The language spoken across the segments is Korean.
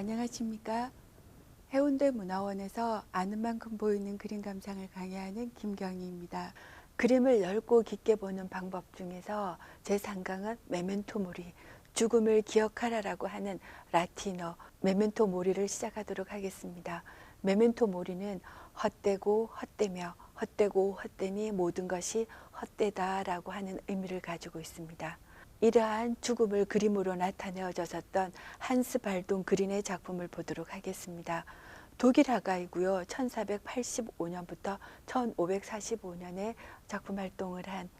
안녕하십니까. 해운대 문화원에서 아는 만큼 보이는 그림 감상을 강의하는 김경희입니다. 그림을 넓고 깊게 보는 방법 중에서 제3강은 메멘토 모리, 죽음을 기억하라라고 하는 라틴어 메멘토 모리를 시작하도록 하겠습니다. 메멘토 모리는 헛되고 헛되며 헛되고 헛되니 모든 것이 헛되다라고 하는 의미를 가지고 있습니다. 이러한 죽음을 그림으로 나타내어졌던 한스 발동 그린의 작품을 보도록 하겠습니다. 독일 화가이고요. 1485년부터 1545년에 작품 활동을 한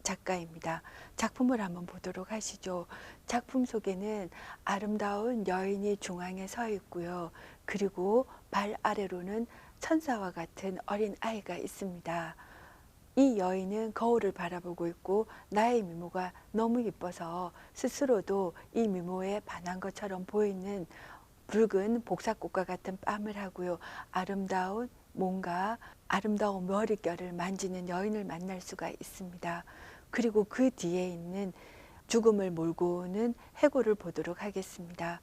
작가입니다. 작품을 한번 보도록 하시죠. 작품 속에는 아름다운 여인이 중앙에 서 있고요. 그리고 발 아래로는 천사와 같은 어린 아이가 있습니다. 이 여인은 거울을 바라보고 있고 나의 미모가 너무 예뻐서 스스로도 이 미모에 반한 것처럼 보이는 붉은 복사꽃과 같은 뺨을 하고요. 뭔가 아름다운 머릿결을 만지는 여인을 만날 수가 있습니다. 그리고 그 뒤에 있는 죽음을 몰고 오는 해골을 보도록 하겠습니다.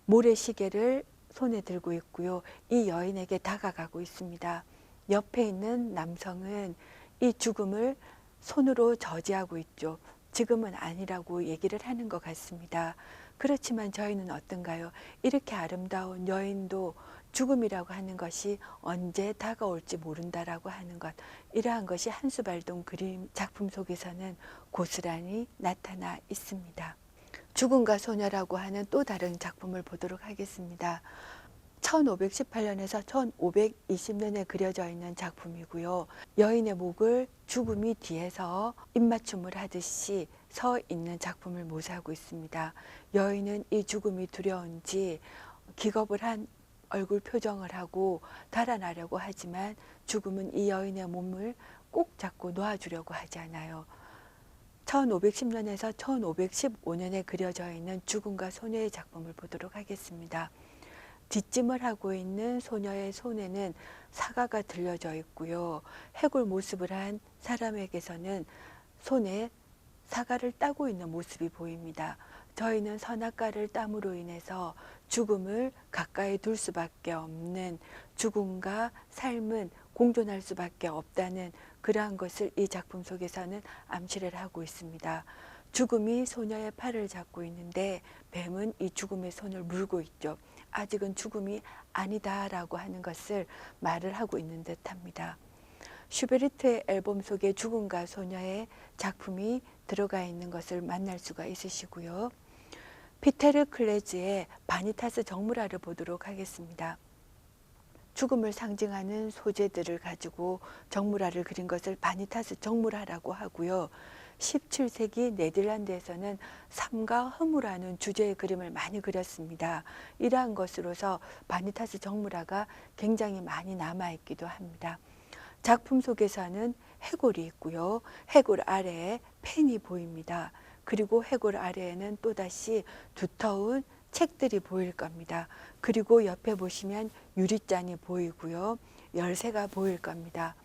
모래시계를 손에 들고 있고요. 이 여인에게 다가가고 있습니다. 옆에 있는 남성은 이 죽음을 손으로 저지하고 있죠. 지금은 아니라고 얘기를 하는 것 같습니다. 그렇지만 저희는 어떤가요? 이렇게 아름다운 여인도 죽음이라고 하는 것이 언제 다가올지 모른다라고 하는 것, 이러한 것이 한수발동 그림 작품 속에서는 고스란히 나타나 있습니다. 죽음과 소녀라고 하는 또 다른 작품을 보도록 하겠습니다. 1518년에서 1520년에 그려져 있는 작품이고요. 여인의 목을 죽음이 뒤에서 입맞춤을 하듯이 서 있는 작품을 모사하고 있습니다. 여인은 이 죽음이 두려운지 기겁을 한 얼굴 표정을 하고 달아나려고 하지만 죽음은 이 여인의 몸을 꼭 잡고 놓아주려고 하지 않아요. 1510년에서 1515년에 그려져 있는 죽음과 소녀의 작품을 보도록 하겠습니다. 뒷짐을 하고 있는 소녀의 손에는 사과가 들려져 있고요. 해골 모습을 한 사람에게서는 손에 사과를 따고 있는 모습이 보입니다. 저희는 선악과를 땀으로 인해서 죽음을 가까이 둘 수밖에 없는, 죽음과 삶은 공존할 수밖에 없다는 그러한 것을 이 작품 속에서는 암시를 하고 있습니다. 죽음이 소녀의 팔을 잡고 있는데 뱀은 이 죽음의 손을 물고 있죠. 아직은 죽음이 아니다라고 하는 것을 말을 하고 있는 듯합니다. 슈베르트의 앨범 속에 죽음과 소녀의 작품이 들어가 있는 것을 만날 수가 있으시고요. 피테르 클레즈의 바니타스 정물화를 보도록 하겠습니다. 죽음을 상징하는 소재들을 가지고 정물화를 그린 것을 바니타스 정물화라고 하고요. 17세기 네덜란드에서는 삶과 허무라는 주제의 그림을 많이 그렸습니다. 이러한 것으로서 바니타스 정물화가 굉장히 많이 남아있기도 합니다. 작품 속에서는 해골이 있고요. 해골 아래에 펜이 보입니다. 그리고 해골 아래에는 또다시 두터운 책들이 보일 겁니다. 그리고 옆에 보시면 유리잔이 보이고요. 열쇠가 보일 겁니다.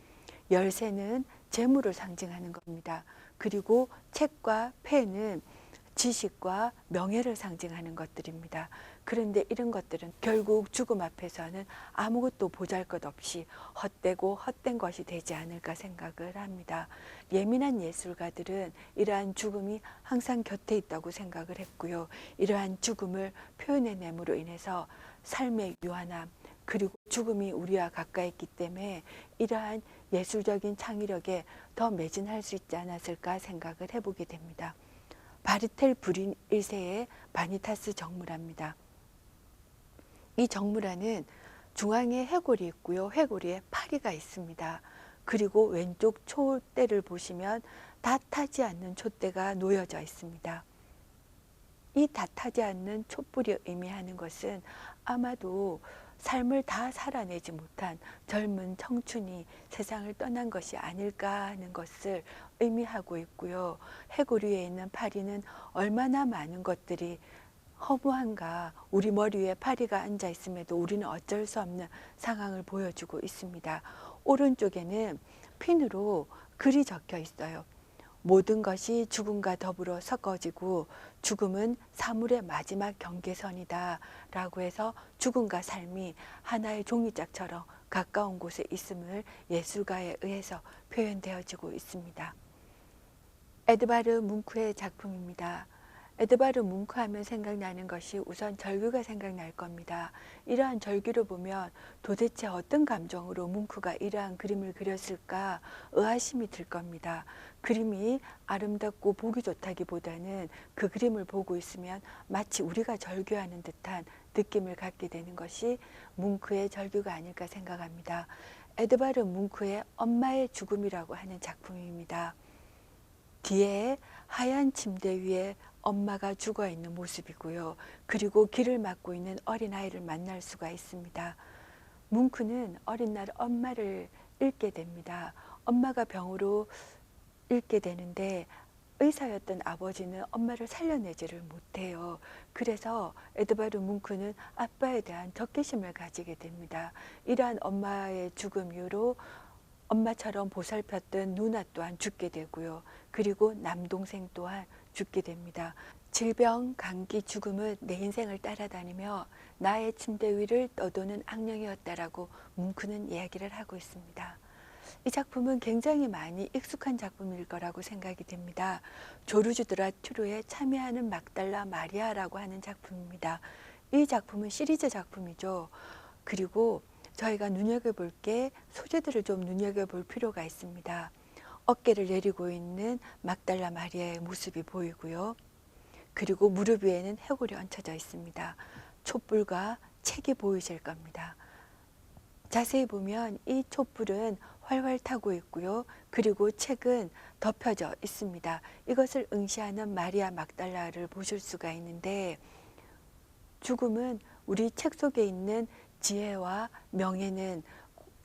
열쇠는 재물을 상징하는 겁니다. 그리고 책과 펜은 지식과 명예를 상징하는 것들입니다. 그런데 이런 것들은 결국 죽음 앞에서는 아무것도 보잘것없이 헛되고 헛된 것이 되지 않을까 생각을 합니다. 예민한 예술가들은 이러한 죽음이 항상 곁에 있다고 생각을 했고요. 이러한 죽음을 표현해냄으로 인해서 삶의 유한함, 그리고 죽음이 우리와 가까이 있기 때문에 이러한 예술적인 창의력에 더 매진할 수 있지 않았을까 생각을 해보게 됩니다. 바르텔 브린 1세의 바니타스 정물화입니다. 이 정물화는 중앙에 해골이 있고요. 해골 위에 파리가 있습니다. 그리고 왼쪽 촛대를 보시면 다 타지 않는 촛대가 놓여져 있습니다. 이 다 타지 않는 촛불이 의미하는 것은 아마도 삶을 다 살아내지 못한 젊은 청춘이 세상을 떠난 것이 아닐까 하는 것을 의미하고 있고요. 해골 위에 있는 파리는 얼마나 많은 것들이 허무한가. 우리 머리 위에 파리가 앉아 있음에도 우리는 어쩔 수 없는 상황을 보여주고 있습니다. 오른쪽에는 핀으로 글이 적혀 있어요. 모든 것이 죽음과 더불어 섞어지고 죽음은 사물의 마지막 경계선이다 라고 해서 죽음과 삶이 하나의 종이짝처럼 가까운 곳에 있음을 예술가에 의해서 표현되어지고 있습니다. 에드바르 뭉크의 작품입니다. 에드바르 뭉크 하면 생각나는 것이 우선 절규가 생각날 겁니다. 이러한 절규를 보면 도대체 어떤 감정으로 뭉크가 이러한 그림을 그렸을까 의아심이 들 겁니다. 그림이 아름답고 보기 좋다기보다는 그 그림을 보고 있으면 마치 우리가 절규하는 듯한 느낌을 갖게 되는 것이 뭉크의 절규가 아닐까 생각합니다. 에드바르 뭉크의 엄마의 죽음이라고 하는 작품입니다. 뒤에 하얀 침대 위에 엄마가 죽어 있는 모습이고요. 그리고 길을 막고 있는 어린아이를 만날 수가 있습니다. 뭉크는 어린 날 엄마를 잃게 됩니다. 엄마가 병으로 잃게 되는데 의사였던 아버지는 엄마를 살려내지를 못해요. 그래서 에드바르 뭉크는 아빠에 대한 적개심을 가지게 됩니다. 이러한 엄마의 죽음 이후로 엄마처럼 보살폈던 누나 또한 죽게 되고요. 그리고 남동생 또한 죽게 됩니다. 질병, 감기, 죽음은 내 인생을 따라다니며 나의 침대 위를 떠도는 악령이었다라고 뭉크는 이야기를 하고 있습니다. 이 작품은 굉장히 많이 익숙한 작품일 거라고 생각이 됩니다. 조르주 드라투르에 참여하는 막달라 마리아라고 하는 작품입니다. 이 작품은 시리즈 작품이죠. 그리고 저희가 눈여겨볼 게 소재들을 좀 눈여겨볼 필요가 있습니다. 어깨를 내리고 있는 막달라 마리아의 모습이 보이고요. 그리고 무릎 위에는 해골이 얹혀져 있습니다. 촛불과 책이 보이실 겁니다. 자세히 보면 이 촛불은 활활 타고 있고요. 그리고 책은 덮여져 있습니다. 이것을 응시하는 마리아 막달라를 보실 수가 있는데 죽음은 우리 책 속에 있는 지혜와 명예는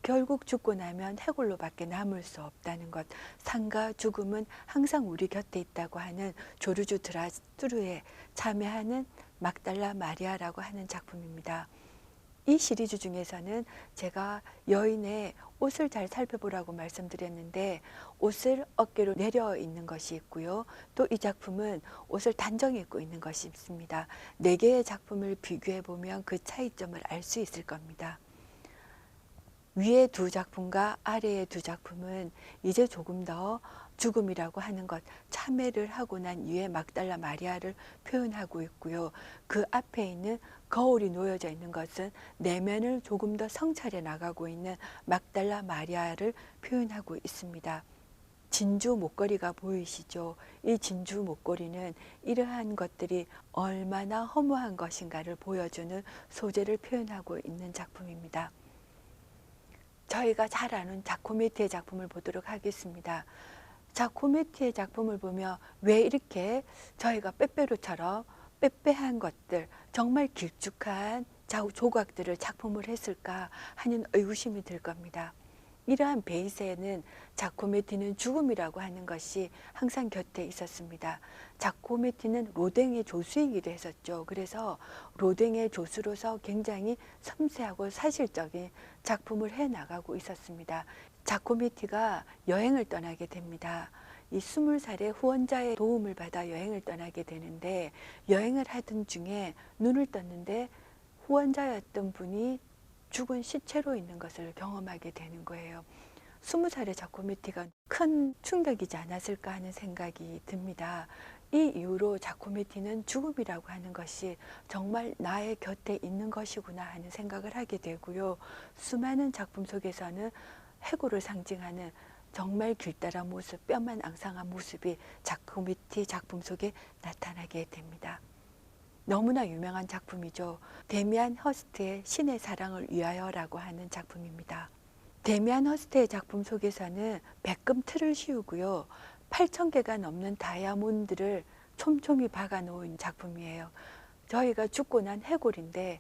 결국 죽고 나면 해골로밖에 남을 수 없다는 것. 삶과 죽음은 항상 우리 곁에 있다고 하는 조르주 드라투르에 참여하는 막달라 마리아라고 하는 작품입니다. 이 시리즈 중에서는 제가 여인의 옷을 잘 살펴보라고 말씀드렸는데 옷을 어깨로 내려 있는 것이 있고요. 또 이 작품은 옷을 단정히 입고 있는 것이 있습니다. 네 개의 작품을 비교해 보면 그 차이점을 알 수 있을 겁니다. 위의 두 작품과 아래의 두 작품은 이제 조금 더 죽음이라고 하는 것, 참회를 하고 난 이후에 막달라 마리아를 표현하고 있고요. 그 앞에 있는 거울이 놓여져 있는 것은 내면을 조금 더 성찰해 나가고 있는 막달라 마리아를 표현하고 있습니다. 진주 목걸이가 보이시죠? 이 진주 목걸이는 이러한 것들이 얼마나 허무한 것인가를 보여주는 소재를 표현하고 있는 작품입니다. 저희가 잘 아는 자코메티의 작품을 보도록 하겠습니다. 자코메티의 작품을 보며 왜 이렇게 저희가 빼빼로처럼 빼빼한 것들, 정말 길쭉한 조각들을 작품을 했을까 하는 의구심이 들 겁니다. 이러한 베이스에는 자코메티는 죽음이라고 하는 것이 항상 곁에 있었습니다. 자코메티는 로댕의 조수이기도 했었죠. 그래서 로댕의 조수로서 굉장히 섬세하고 사실적인 작품을 해나가고 있었습니다. 자코메티가 여행을 떠나게 됩니다. 이 20살의 후원자의 도움을 받아 여행을 떠나게 되는데 여행을 하던 중에 눈을 떴는데 후원자였던 분이 죽은 시체로 있는 것을 경험하게 되는 거예요. 20살의 자코메티가 큰 충격이지 않았을까 하는 생각이 듭니다. 이 이후로 자코메티는 죽음이라고 하는 것이 정말 나의 곁에 있는 것이구나 하는 생각을 하게 되고요. 수많은 작품 속에서는 해골을 상징하는 정말 길다란 모습, 뼈만 앙상한 모습이 자코메티 작품 속에 나타나게 됩니다. 너무나 유명한 작품이죠. 데미안 허스트의 신의 사랑을 위하여라고 하는 작품입니다. 데미안 허스트의 작품 속에서는 백금 틀을 씌우고요. 8,000개가 넘는 다이아몬드를 촘촘히 박아 놓은 작품이에요. 저희가 죽고 난 해골인데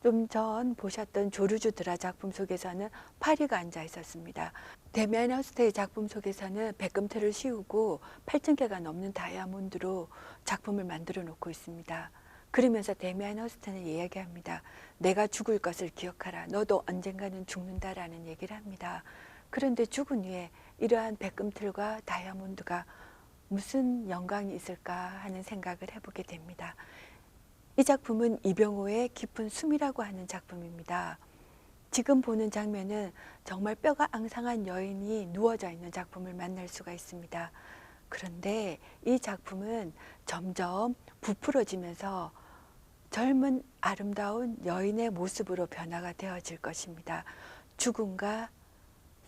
좀 전 보셨던 조르주 드라 작품 속에서는 파리가 앉아 있었습니다. 데미안 허스트의 작품 속에서는 백금틀을 씌우고 8,000개가 넘는 다이아몬드로 작품을 만들어 놓고 있습니다. 그러면서 데미안 허스트는 이야기합니다. 내가 죽을 것을 기억하라. 너도 언젠가는 죽는다라는 얘기를 합니다. 그런데 죽은 후에 이러한 백금틀과 다이아몬드가 무슨 영광이 있을까 하는 생각을 해보게 됩니다. 이 작품은 이병호의 깊은 숨이라고 하는 작품입니다. 지금 보는 장면은 정말 뼈가 앙상한 여인이 누워져 있는 작품을 만날 수가 있습니다. 그런데 이 작품은 점점 부풀어지면서 젊은 아름다운 여인의 모습으로 변화가 되어질 것입니다. 죽음과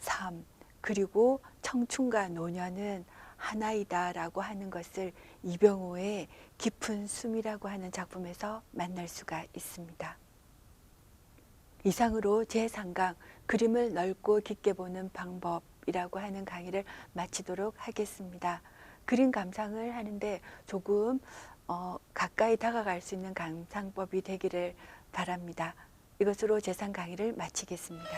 삶, 그리고 청춘과 노년은 하나이다라고 하는 것을 이병호의 깊은 숨이라고 하는 작품에서 만날 수가 있습니다. 이상으로 제3강 그림을 넓고 깊게 보는 방법이라고 하는 강의를 마치도록 하겠습니다. 그림 감상을 하는데 조금 가까이 다가갈 수 있는 감상법이 되기를 바랍니다. 이것으로 제3 강의를 마치겠습니다.